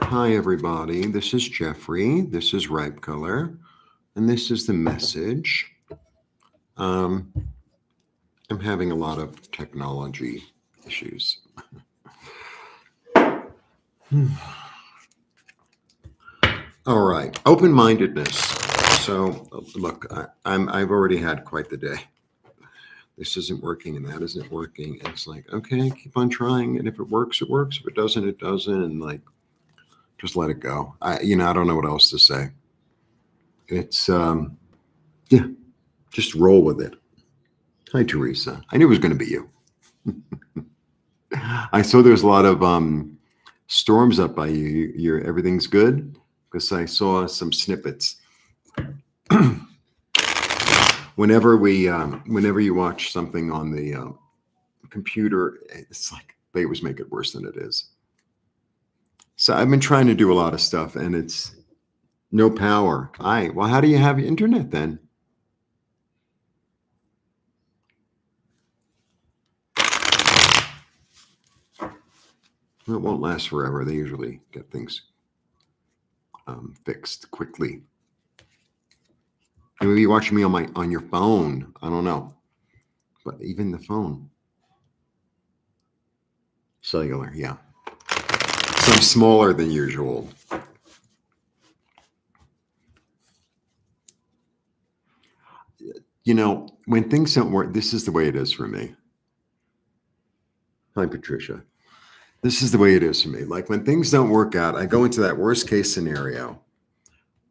Hi, everybody. This is Jeffrey. This is Ripe Color, and this is the message. Um, I'm having a lot of technology issues. All right, open-mindedness. So, look, I've already had quite the day. This isn't working, and that isn't working. And it's like, okay, keep on trying, and if it works, it works. If it doesn't, it doesn't. And like, just let it go. I don't know what else to say. It's yeah, just roll with it. Hi, Teresa. I knew it was going to be you. I saw there's a lot of storms up by you. Everything's good because I saw some snippets. Whenever you watch something on the computer, it's like they always make it worse than it is. So I've been trying to do a lot of stuff, and it's no power. Well, how do you have internet then? Well, it won't last forever. They usually get things fixed quickly. Maybe you're watching me on your phone. I don't know, but even the phone, cellular, yeah. So I'm smaller than usual. When things don't work, this is the way it is for me. Hi, Patricia. This is the way it is for me. Like when things don't work out, I go into that worst case scenario,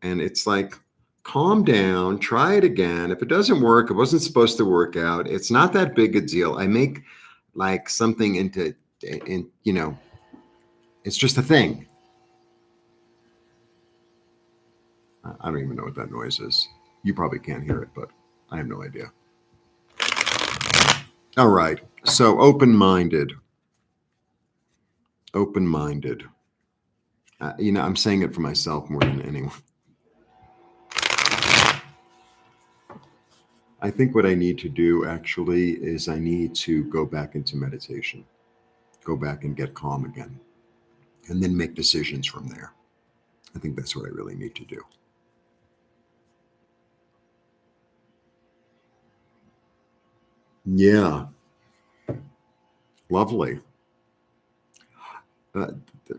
and it's like, calm down, try it again. If it doesn't work, it wasn't supposed to work out. It's not that big a deal. I make like something it's just a thing. I don't even know what that noise is. You probably can't hear it, but I have no idea. All right. So open-minded. Open-minded. I'm saying it for myself more than anyone. I think what I need to do actually is I need to go back into meditation, go back and get calm again, and then make decisions from there. I think that's what I really need to do. Yeah. Lovely.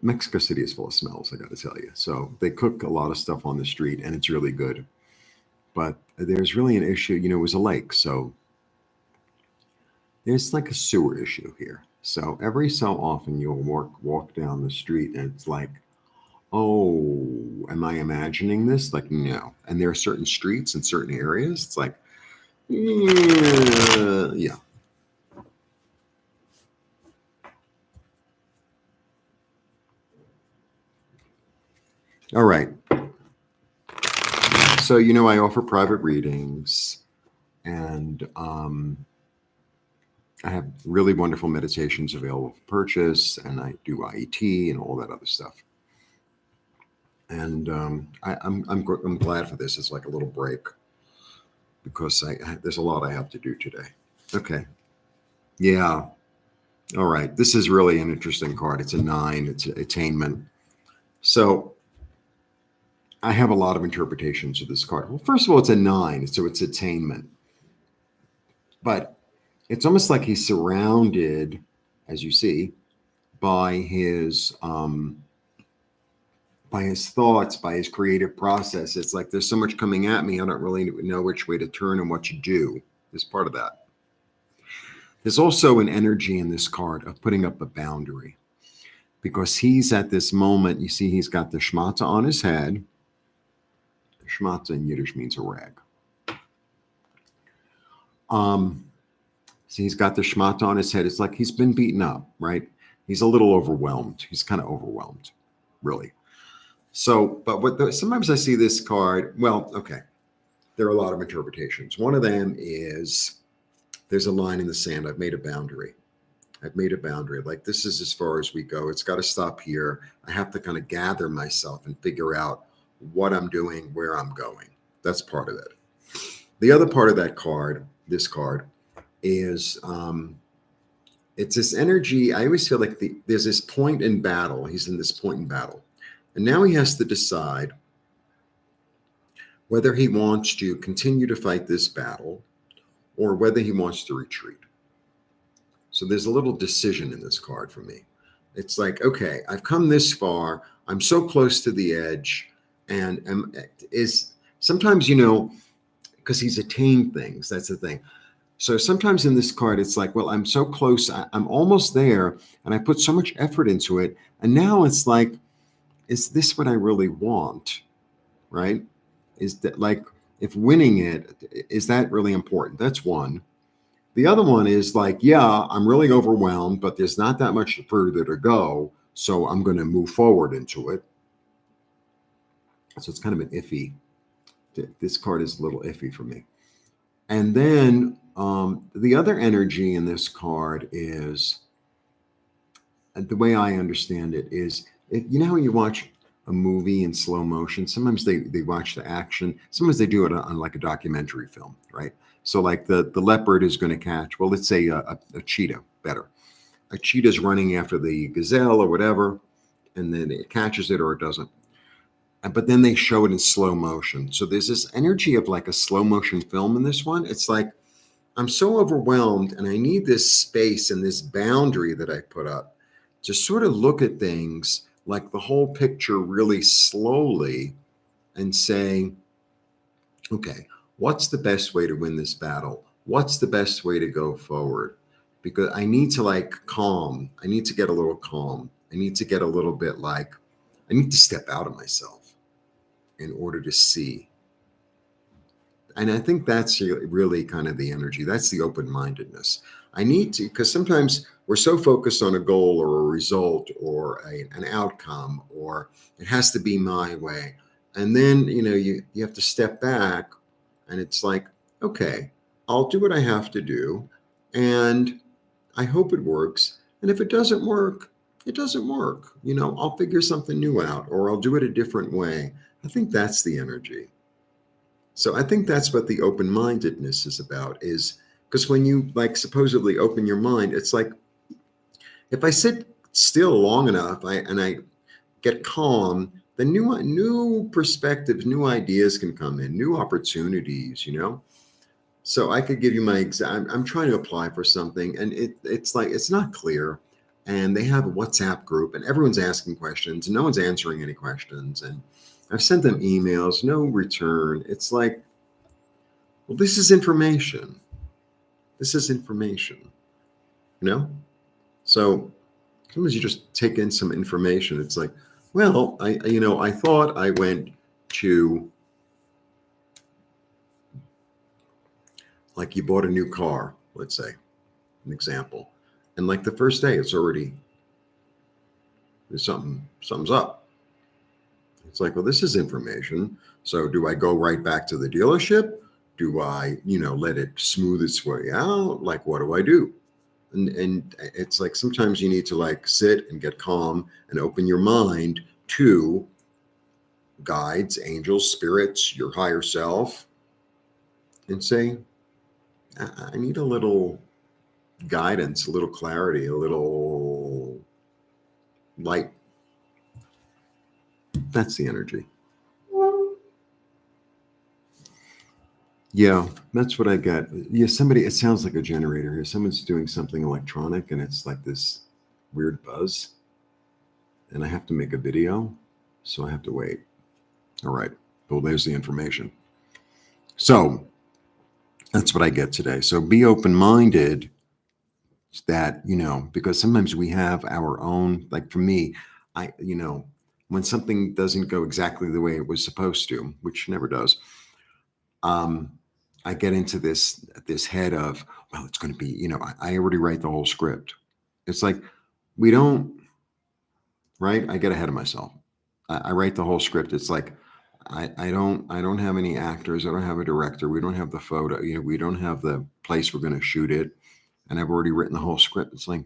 Mexico City is full of smells, I got to tell you. So they cook a lot of stuff on the street, and it's really good. But there's really an issue. It was a lake, so there's like a sewer issue here. So every so often you'll walk down the street, and it's like, oh, am I imagining this? Like, no. And there are certain streets in certain areas. It's like, yeah. All right. So, I offer private readings, and I have really wonderful meditations available for purchase, and I do IET and all that other stuff. And I'm glad for this. It's like a little break because there's a lot I have to do today. Okay. Yeah. All right. This is really an interesting card. It's a 9. It's attainment. So I have a lot of interpretations of this card. Well, first of all, it's a 9, so it's attainment. But it's almost like he's surrounded, as you see, by his thoughts, by his creative process. It's like there's so much coming at me, I don't really know which way to turn and what to do. There's part of that. There's also an energy in this card of putting up a boundary, because he's at this moment, you see he's got the shmata on his head. Shmata in Yiddish means a rag. So he's got the shmata on his head. It's like he's been beaten up, right? He's a little overwhelmed. He's kind of overwhelmed, really. So, but sometimes I see this card. Well, okay, there are a lot of interpretations. One of them is there's a line in the sand. I've made a boundary. I've made a boundary. Like this is as far as we go. It's got to stop here. I have to kind of gather myself and figure out what I'm doing, where I'm going. That's part of it. The other part of that card, this card, is it's this energy. I always feel like there's this point in battle. He's in this point in battle And now he has to decide whether he wants to continue to fight this battle or whether he wants to retreat. So there's a little decision in this card for me. It's like, okay, I've come this far. I'm so close to the edge. And is sometimes, because he's attained things. That's the thing. So sometimes in this card, it's like, well, I'm so close. I'm almost there. And I put so much effort into it. And now it's like, is this what I really want? Right? Is that like, if winning it, is that really important? That's one. The other one is like, yeah, I'm really overwhelmed, but there's not that much further to go. So I'm going to move forward into it. So it's kind of an iffy. This card is a little iffy for me. And then the other energy in this card is, the way I understand it is, you know how you watch a movie in slow motion? Sometimes they watch the action. Sometimes they do it on like a documentary film, right? So like the leopard is going to catch, well, let's say a cheetah, better. A cheetah's running after the gazelle or whatever, and then it catches it or it doesn't. But then they show it in slow motion. So there's this energy of like a slow motion film in this one. It's like, I'm so overwhelmed and I need this space and this boundary that I put up to sort of look at things like the whole picture really slowly and say, okay, what's the best way to win this battle? What's the best way to go forward? Because I need to like calm. I need to get a little calm. I need to get a little bit like, I need to step out of myself in order to see. And I think that's really kind of the energy. That's the open-mindedness. I need to, because sometimes we're so focused on a goal or a result or an outcome, or it has to be my way. And then, you have to step back and it's like, okay, I'll do what I have to do. And I hope it works. And if it doesn't work, it doesn't work. I'll figure something new out or I'll do it a different way. I think that's the energy. So I think that's what the open-mindedness is about, is because when you like supposedly open your mind, it's like if I sit still long enough and I get calm, then new perspectives, new ideas can come in, new opportunities, So I could give you my I'm trying to apply for something and it's like it's not clear. And they have a WhatsApp group and everyone's asking questions and no one's answering any questions. And I've sent them emails, no return. It's like, well, this is information. This is information, So sometimes you just take in some information. It's like, well, I thought I went to, like you bought a new car, let's say, an example. And like the first day, it's already, there's something's up. It's like, well, this is information. So do I go right back to the dealership? Do I, let it smooth its way out? Like, what do I do? And it's like sometimes you need to like sit and get calm and open your mind to guides, angels, spirits, your higher self, and say, I need a little guidance, a little clarity, a little light. That's the energy. Yeah, that's what I get. Yeah, it sounds like a generator here. Someone's doing something electronic and it's like this weird buzz. And I have to make a video, so I have to wait. All right. Well, there's the information. So that's what I get today. So be open-minded that, because sometimes we have our own, like for me, when something doesn't go exactly the way it was supposed to, which never does, I get into this head of, well, it's going to be, I already write the whole script. It's like, we don't, right? I get ahead of myself. I write the whole script. It's like, I don't have any actors. I don't have a director. We don't have the photo. We don't have the place we're going to shoot it. And I've already written the whole script. It's like,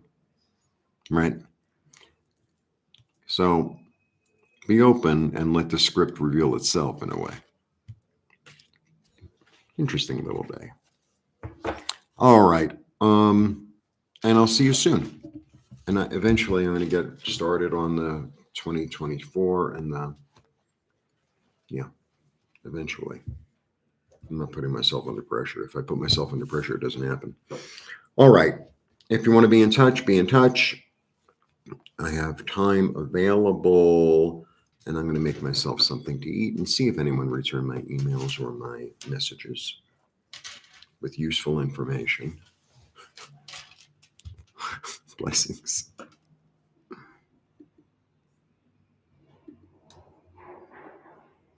right. So be open and let the script reveal itself in a way. Interesting little day. All right. And I'll see you soon. And eventually I'm going to get started on the 2024, and yeah, eventually. I'm not putting myself under pressure. If I put myself under pressure, it doesn't happen. All right. If you want to be in touch, be in touch. I have time available, and I'm going to make myself something to eat and see if anyone returned my emails or my messages with useful information. Blessings.